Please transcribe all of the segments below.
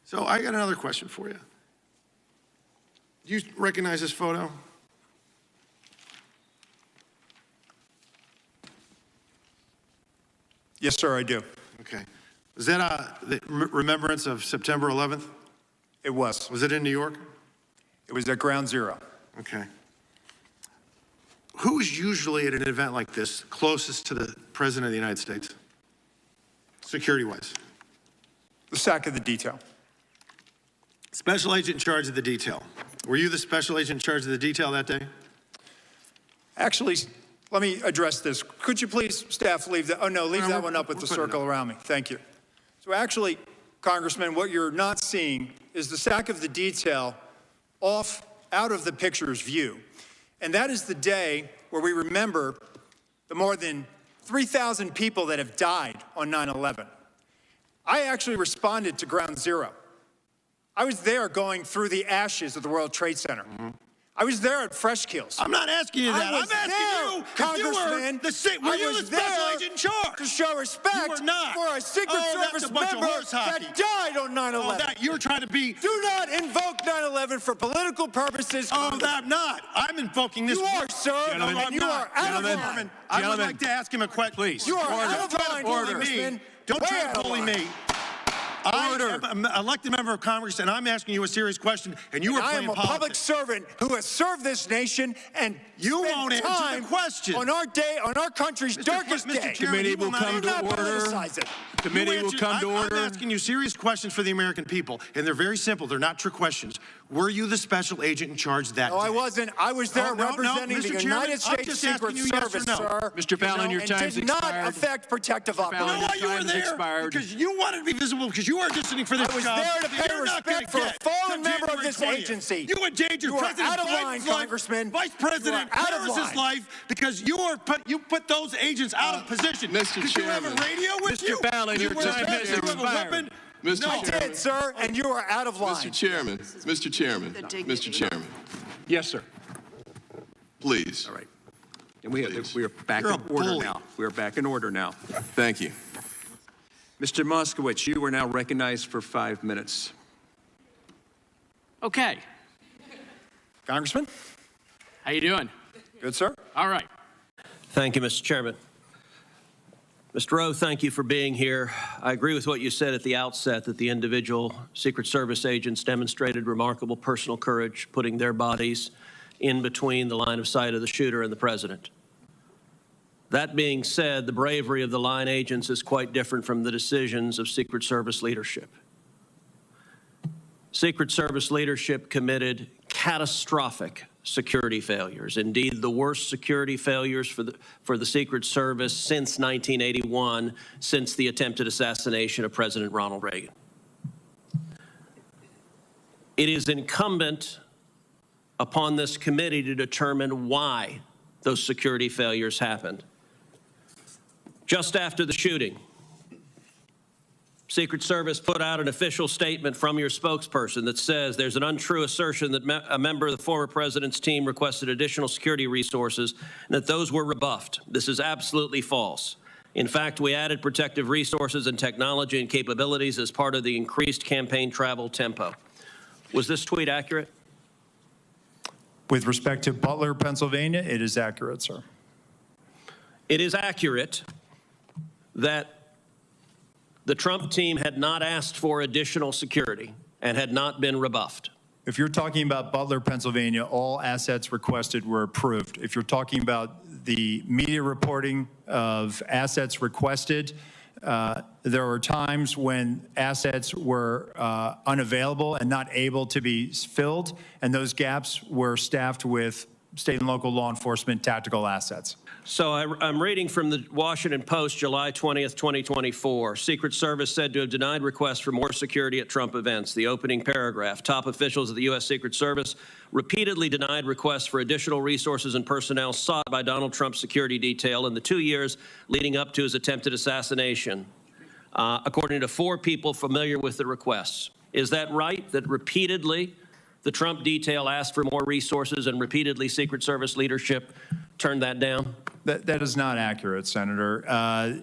So I got another question for you. Do you recognize this photo? Yes, sir, I do. Okay. Was that the remembrance of September 11th? It was. Was it in New York? It was at Ground Zero. Okay. Who's usually at an event like this closest to the President of the United States, security-wise? The SAC of the detail. Special agent in charge of the detail. Were you the special agent in charge of the detail that day? Actually, let me address this. Could you please, staff, leave that? Oh, no, leave that one up with the circle around me. Thank you. So actually, Congressman, what you're not seeing is the SAC of the detail out of the picture's view. And that is the day where we remember the more than 3,000 people that have died on 9/11. I actually responded to Ground Zero. I was there going through the ashes of the World Trade Center. I was there at Fresh Kills. I'm not asking you that. I'm asking you, Congressman, were you the special agent in charge? To show respect for a Secret Service member that died on 9/11. Oh, that you're trying to be. Do not invoke 9/11 for political purposes. Oh, I'm not. I'm invoking this. You are, sir. Gentlemen, and you are out of line. I would like to ask him a question. Please. You are out of line, Congressman. Don't try to bully me. I am an elected member of Congress, and I'm asking you a serious question, and you are playing politics. I am a public servant who has served this nation, and you won't answer the question. On our day, on our country's darkest day. Committee will come to order. Committee will come to order. I'm asking you serious questions for the American people, and they're very simple. They're not trick questions. Were you the special agent in charge that day? No, I wasn't. I was there representing the United States Secret Service, sir. Mr. Fallon, your time's expired. It did not affect protective operations. No, you were there because you wanted to be visible because you are auditioning for this job. I was there to pay respect for a fallen member of this agency. You endangered President Biden's life, Vice President Harris's life, because you put those agents out of position. Mr. Chairman. Did you have a radio with you? Mr. Fallon, your time has expired. I did, sir, and you are out of line. Mr. Chairman, Mr. Chairman, Mr. Chairman. Yes, sir. Please. All right. And we are back in order now. We are back in order now. Thank you. Mr. Moskowitz, you are now recognized for 5 minutes. Okay. Congressman? How you doing? Good, sir. All right. Thank you, Mr. Chairman. Mr. Rowe, thank you for being here. I agree with what you said at the outset, that the individual Secret Service agents demonstrated remarkable personal courage, putting their bodies in between the line of sight of the shooter and the president. That being said, the bravery of the line agents is quite different from the decisions of Secret Service leadership. Secret Service leadership committed catastrophic security failures, indeed the worst security failures for the Secret Service since 1981, since the attempted assassination of President Ronald Reagan. It is incumbent upon this committee to determine why those security failures happened. Just after the shooting, Secret Service put out an official statement from your spokesperson that says there's an untrue assertion that a member of the former president's team requested additional security resources and that those were rebuffed. This is absolutely false. In fact, we added protective resources and technology and capabilities as part of the increased campaign travel tempo. Was this tweet accurate? With respect to Butler, Pennsylvania, it is accurate, sir. It is accurate that the Trump team had not asked for additional security and had not been rebuffed. If you're talking about Butler, Pennsylvania, all assets requested were approved. If you're talking about the media reporting of assets requested, there were times when assets were unavailable and not able to be filled, and those gaps were staffed with state and local law enforcement tactical assets. So I'm reading from the Washington Post, July 20th, 2024. Secret Service said to have denied requests for more security at Trump events. The opening paragraph, top officials of the U.S. Secret Service repeatedly denied requests for additional resources and personnel sought by Donald Trump's security detail in the 2 years leading up to his attempted assassination, according to 4 people familiar with the requests. Is that right, that repeatedly the Trump detail asked for more resources and repeatedly Secret Service leadership turned that down? That is not accurate, Senator.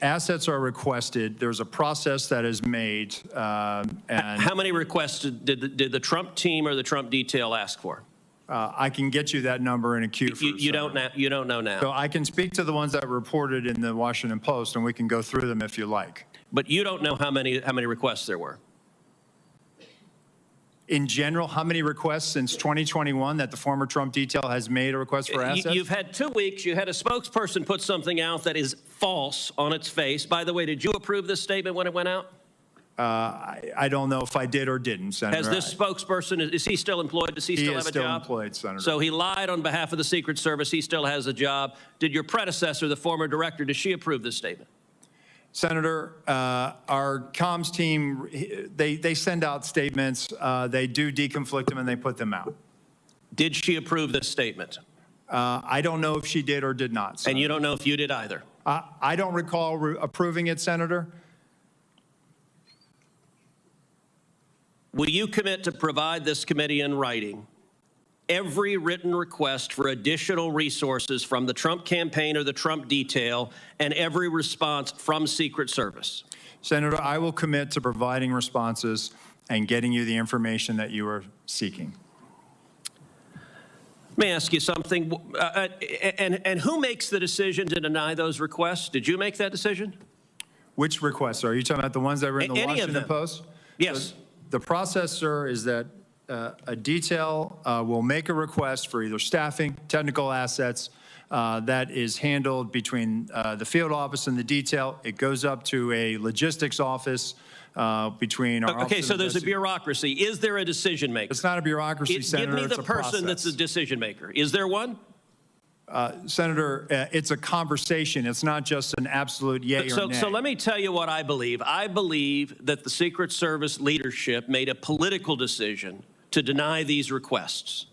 Assets are requested. There's a process that is made. And how many requests did the Trump team or the Trump detail ask for? I can get you that number in a queue. You don't know now. So I can speak to the ones that were reported in the Washington Post, and we can go through them if you like. But you don't know how many requests there were. In general, how many requests since 2021 that the former Trump detail has made a request for assets? You've had 2 weeks. You had a spokesperson put something out that is false on its face. By the way, did you approve this statement when it went out? I don't know if I did or didn't, Senator. Has this spokesperson, is he still employed? Does he still have a job? He is still employed, Senator. So he lied on behalf of the Secret Service. He still has a job. Did your predecessor, the former director, does she approve this statement? Senator, our comms team, they send out statements. They do deconflict them, and they put them out. Did she approve this statement? I don't know if she did or did not, Senator. And you don't know if you did either? I don't recall approving it, Senator. Will you commit to provide this committee in writing every written request for additional resources from the Trump campaign or the Trump detail and every response from Secret Service? Senator, I will commit to providing responses and getting you the information that you are seeking. Let me ask you something. And who makes the decision to deny those requests? Did you make that decision? Which requests? Are you talking about the ones that were in the Any Washington Post? Yes. The process, sir, is that a detail will make a request for either staffing, technical assets, that is handled between the field office and the detail. It goes up to a logistics office between our Okay, so there's a bureaucracy. Is there a decision maker? It's not a bureaucracy, Senator. Give me the person that's a decision maker. Is there one? Senator, it's a conversation. It's not just an absolute yay or nay. So let me tell you what I believe. I believe that the Secret Service leadership made a political decision to deny these requests.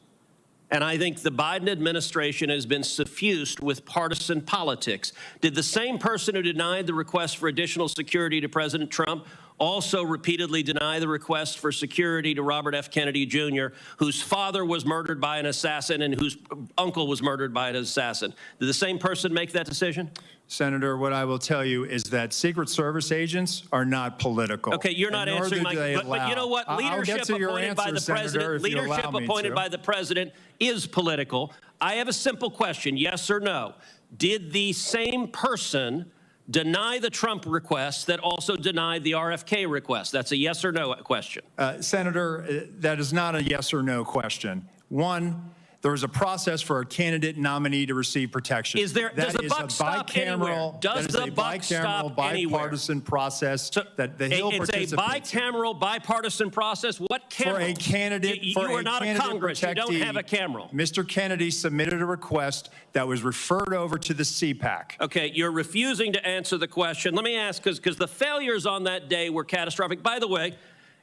And I think the Biden administration has been suffused with partisan politics. Did the same person who denied the request for additional security to President Trump also repeatedly deny the request for security to Robert F. Kennedy Jr., whose father was murdered by an assassin and whose uncle was murdered by an assassin? Did the same person make that decision? Senator, what I will tell you is that Secret Service agents are not political. Okay, you're not answering my question. But you know what? Leadership appointed by the president, leadership appointed by the president is political. I have a simple question, yes or no. Did the same person deny the Trump request that also denied the RFK request? That's a yes or no question. Senator, that is not a yes or no question. One, there is a process for a candidate nominee to receive protection. Does the buck stop anywhere? Does the buck stop anywhere? Bipartisan process that the Hill participates in. It's a bicameral, bipartisan process. What camera? For a candidate, you are not a Congress. You don't have a cameral. Mr. Kennedy submitted a request that was referred over to the CPAC. Okay, you're refusing to answer the question. Let me ask, because the failures on that day were catastrophic. By the way,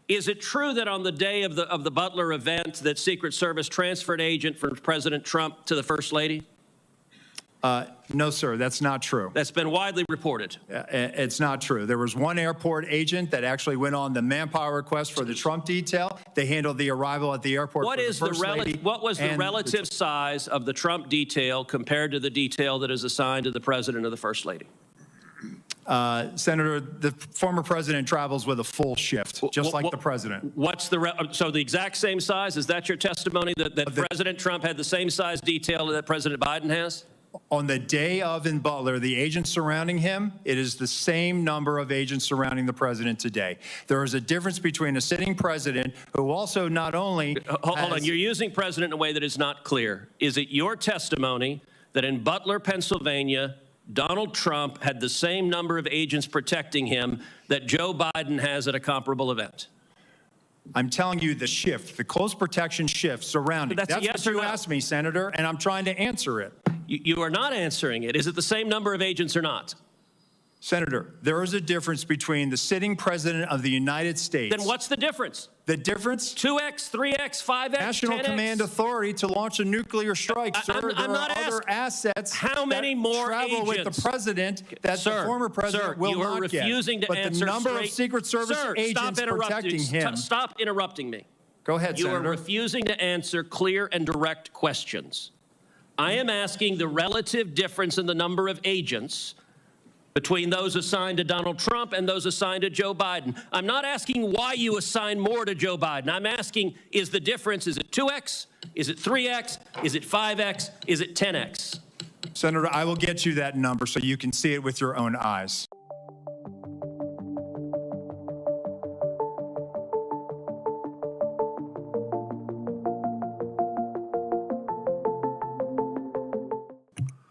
is it true that on the day of the Butler event that Secret Service transferred agent from President Trump to the First Lady? No, sir, that's not true. That's been widely reported. It's not true. There was one airport agent that actually went on the manpower request for the Trump detail. They handled the arrival at the airport for the First Lady. What was the relative size of the Trump detail compared to the detail that is assigned to the President or the First Lady? Senator, the former president travels with a full shift, just like the president. So the exact same size? Is that your testimony, that President Trump had the same size detail that President Biden has? On the day of in Butler, the agents surrounding him, it is the same number of agents surrounding the president today. There is a difference between a sitting president who also not only Hold on, you're using president in a way that is not clear. Is it your testimony that in Butler, Pennsylvania, Donald Trump had the same number of agents protecting him that Joe Biden has at a comparable event? I'm telling you the shift, the close protection shift surrounding. That's what you asked me, Senator, and I'm trying to answer it. You are not answering it. Is it the same number of agents or not? Senator, there is a difference between the sitting president of the United States. Then what's the difference? The difference? 2X, 3X, 5X, National 10X? Command Authority to launch a nuclear strike, sir. I'm not there are other assets how many more travel agents? with the president that the former president will not get. You are refusing to answer But the number of Secret Service agents protecting him. Stop interrupting me. Go ahead, You Senator. are refusing to answer clear and direct questions. I am asking the relative difference in the number of agents between those assigned to Donald Trump and those assigned to Joe Biden. I'm not asking why you assign more to Joe Biden. I'm asking, is the difference, is it 2x? Is it 3x? Is it 5x? Is it 10x? Senator, I will get you that number so you can see it with your own eyes.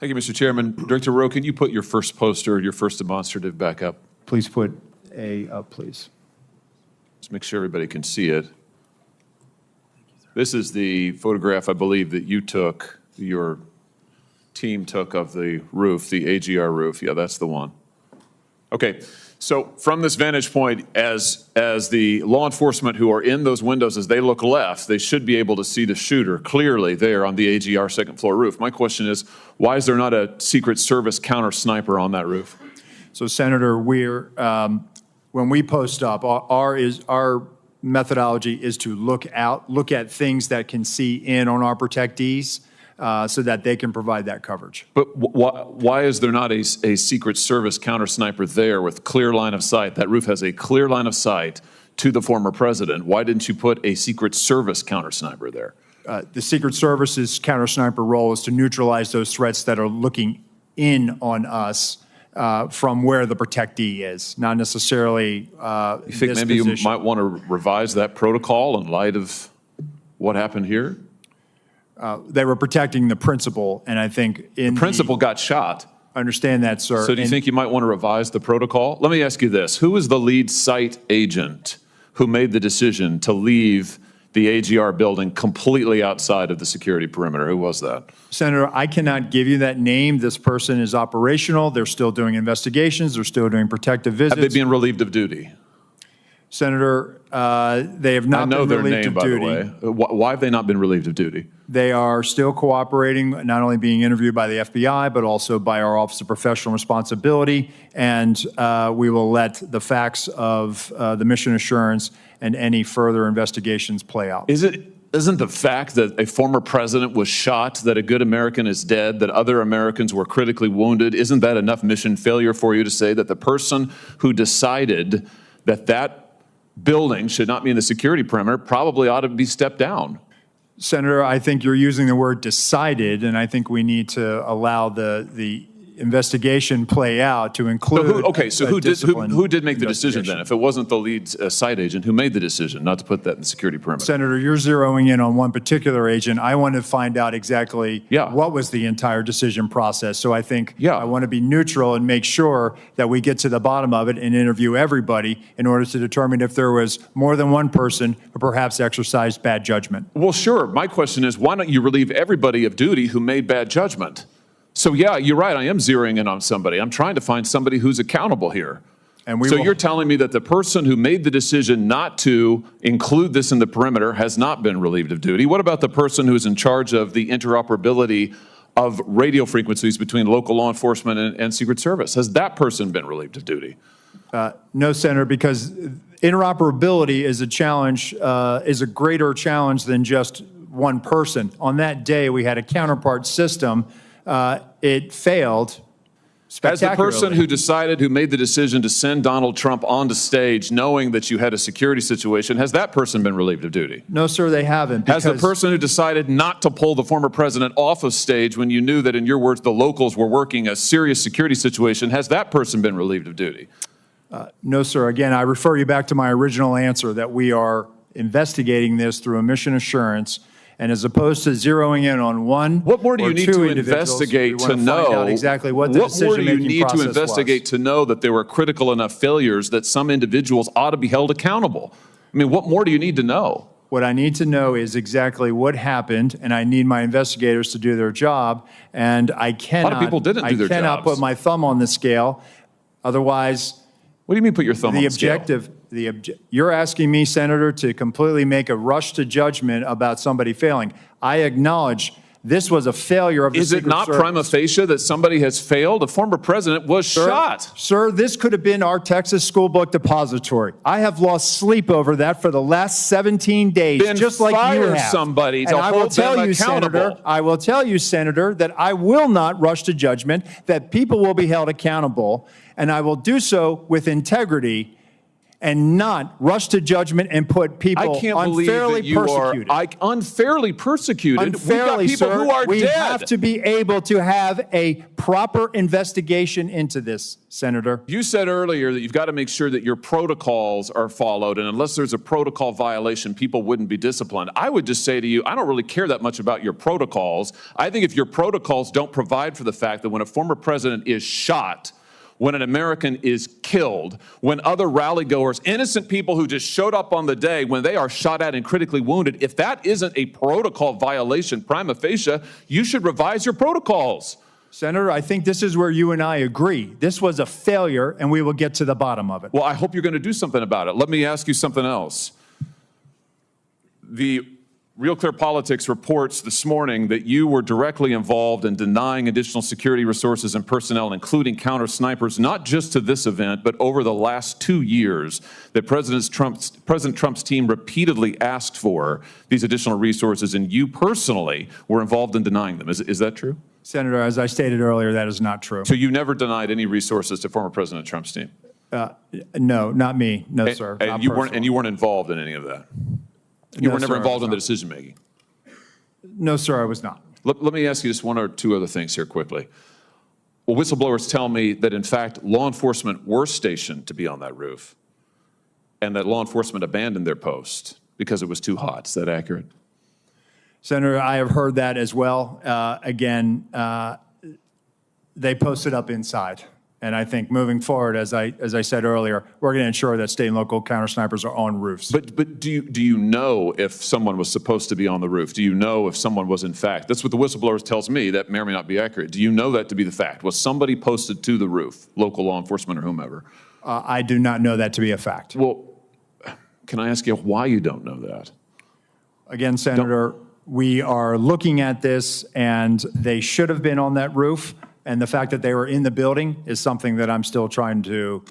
Thank you, Mr. Chairman. Director Rowe, can you put your first poster, your first demonstrative back up? Please put A up, please. Let's make sure everybody can see it. This is the photograph, I believe, that you took, your team took of the roof, the AGR roof. Yeah, that's the one. Okay, so from this vantage point, as the law enforcement who are in those windows, as they look left, they should be able to see the shooter clearly there on the AGR second floor roof. My question is, why is there not a Secret Service counter sniper on that roof? So, Senator, when we post up, our methodology is to look at things that can see in on our protectees so that they can provide that coverage. But why is there not a Secret Service counter sniper there with clear line of sight? That roof has a clear line of sight to the former president. Why didn't you put a Secret Service counter sniper there? The Secret Service's counter sniper role is to neutralize those threats that are looking in on us from where the protectee is, not necessarily You think maybe you might want to revise that protocol in light of what happened here? They were protecting the principal, and I think The principal got shot. I understand that, sir. So do you think you might want to revise the protocol? Let me ask you this. Who was the lead site agent who made the decision to leave the AGR building completely outside of the security perimeter? Who was that? Senator, I cannot give you that name. This person is operational. They're still doing investigations. They're still doing protective visits. Have they been relieved of duty? Senator, they have not been relieved of duty. I know their name, by the way. Why have they not been relieved of duty? They are still cooperating, not only being interviewed by the FBI, but also by our Office of Professional Responsibility. And we will let the facts of the mission assurance and any further investigations play out. Isn't the fact that a former president was shot, that a good American is dead, that other Americans were critically wounded, isn't that enough mission failure for you to say that the person who decided that that building should not be in the security perimeter probably ought to be stepped down? Senator, I think you're using the word decided, and I think we need to allow the investigation play out to include. Who did make the decision then? If it wasn't the lead site agent, who made the decision not to put that in the security perimeter? Senator, you're zeroing in on one particular agent. I want to find out exactly what was the entire decision process. So I think I want to be neutral and make sure that we get to the bottom of it and interview everybody in order to determine if there was more than one person who perhaps exercised bad judgment. Well, sure. My question is, why don't you relieve everybody of duty who made bad judgment? So yeah, you're right. I am zeroing in on somebody. I'm trying to find somebody who's accountable here. And you're telling me that the person who made the decision not to include this in the perimeter has not been relieved of duty. What about the person who's in charge of the interoperability of radio frequencies between local law enforcement and Secret Service? Has that person been relieved of duty? No, Senator, because interoperability is a challenge, is a greater challenge than just one person. On that day, we had a counterpart system. It failed spectacularly. As the person who made the decision to send Donald Trump onto stage knowing that you had a security situation, has that person been relieved of duty? No, sir, they haven't. Has the person who decided not to pull the former president off of stage when you knew that, in your words, the locals were working a serious security situation, has that person been relieved of duty? No, sir. Again, I refer you back to my original answer that we are investigating this through a mission assurance. And as opposed to zeroing in on one, what more do you need to investigate to know exactly what the decision-making process was? What more do you need to investigate to know that there were critical enough failures that some individuals ought to be held accountable? I mean, what more do you need to know? What I need to know is exactly what happened, and I need my investigators to do their job. And I cannot. A lot of people didn't do their jobs. I cannot put my thumb on the scale. Otherwise, what do you mean put your thumb on the scale? You're asking me, Senator, to completely make a rush to judgment about somebody failing. I acknowledge This was a failure of the Is it Secret not Service. prima facie that somebody has failed? A former president was shot. Sir, this could have been our Texas school book depository. I have lost sleep over that for the last 17 days, Then just like you fire have. somebody to And I will hold tell them you, accountable. Senator, I will tell you, Senator, that I will not rush to judgment, that people will be held accountable, and I will do so with integrity and not rush to judgment and put people I can't believe unfairly that you persecuted. are unfairly persecuted. Unfairly, We've got people sir. who are we dead. have to be able to have a proper investigation into this, Senator. You said earlier that you've got to make sure that your protocols are followed, and unless there's a protocol violation, people wouldn't be disciplined. I would just say to you, I don't really care that much about your protocols. I think if your protocols don't provide for the fact that when a former president is shot, when an American is killed, when other rally-goers, innocent people who just showed up on the day, when they are shot at and critically wounded, if that isn't a protocol violation prima facie, you should revise your protocols. Senator, I think this is where you and I agree. This was a failure, and we will get to the bottom of it. Well, I hope you're going to do something about it. Let me ask you something else. The Real Clear Politics reports this morning that you were directly involved in denying additional security resources and personnel, including counter snipers, not just to this event, but over the last 2 years, that President Trump's team repeatedly asked for these additional resources, and you personally were involved in denying them. Is that true? Senator, as I stated earlier, that is not true. So you never denied any resources to former President Trump's team? No, not me. No, sir. And Not you personally. weren't involved in any of that? You No, were never sir, I involved was in the not. decision-making? No, sir, I was not. Let me ask you just one or two other things here quickly. Well, whistleblowers tell me that, in fact, law enforcement were stationed to be on that roof and that law enforcement abandoned their post because it was too hot. Is that accurate? Senator, I have heard that as well. Again, they posted up inside. And I think moving forward, as I said earlier, we're going to ensure that state and local counter snipers are on roofs. But do you know if someone was supposed to be on the roof? Do you know if someone was in fact? That's what the whistleblowers tells me. That may or may not be accurate. Do you know that to be the fact? Was somebody posted to the roof, local law enforcement or whomever? I do not know that to be a fact. Well, can I ask you why you don't know that? Again, Senator, we are looking at this, and they should have been on that roof. And the fact that they were in the building is something that I'm still trying to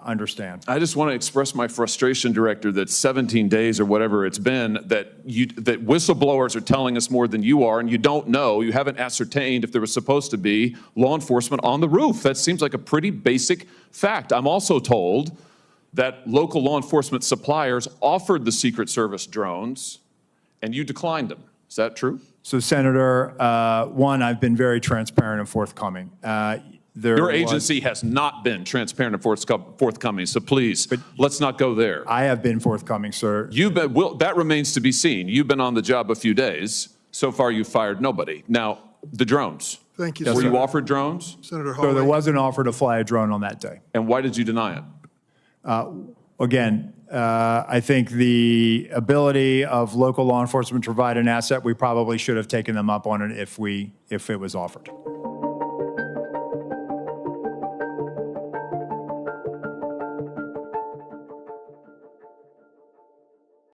understand. I just want to express my frustration, Director, that 17 days or whatever it's been, that whistleblowers are telling us more than you are, and you don't know, you haven't ascertained if there was supposed to be law enforcement on the roof. That seems like a pretty basic fact. I'm also told that local law enforcement suppliers offered the Secret Service drones, and you declined them. Is that true? So, Senator, one, I've been very transparent and forthcoming. Your agency has not been transparent and forthcoming, so please, let's not go there. I have been forthcoming, sir. That remains to be seen. You've been on the job a few days. So far, you've fired nobody. Now, the drones. Thank you, Were sir. you offered drones? Senator So there Hawley. was an offer to fly a drone on that day. And why did you deny it? Again, I think the ability of local law enforcement to provide an asset, we probably should have taken them up on it if it was offered.